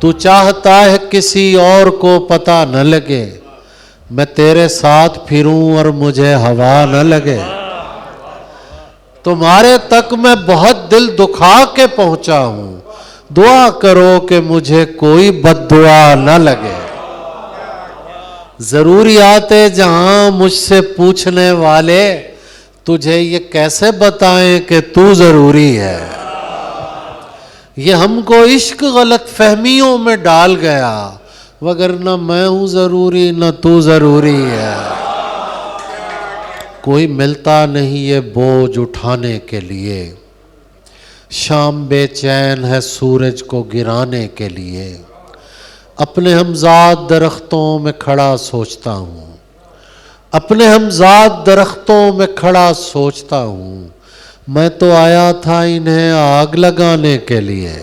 तू चाहता है किसी और को पता न लगे, मैं तेरे साथ फिरूं और मुझे हवा न लगे। तुम्हारे तक मैं बहुत दिल दुखा के पहुंचा हूं, दुआ करो कि मुझे कोई बद्दुआ न लगे। जरूरियात जहां मुझसे पूछने वाले, तुझे ये कैसे बताएं कि तू जरूरी है। ये हमको इश्क गलत फहमियों में डाल गया, वगरना मैं हूं जरूरी न तू जरूरी है। कोई मिलता नहीं ये बोझ उठाने के लिए, शाम बेचैन है सूरज को गिराने के लिए। अपने हमजाद दरख्तों में खड़ा सोचता हूँ, अपने हमजाद दरख्तों में खड़ा सोचता हूँ, मैं तो आया था इन्हें आग लगाने के लिए।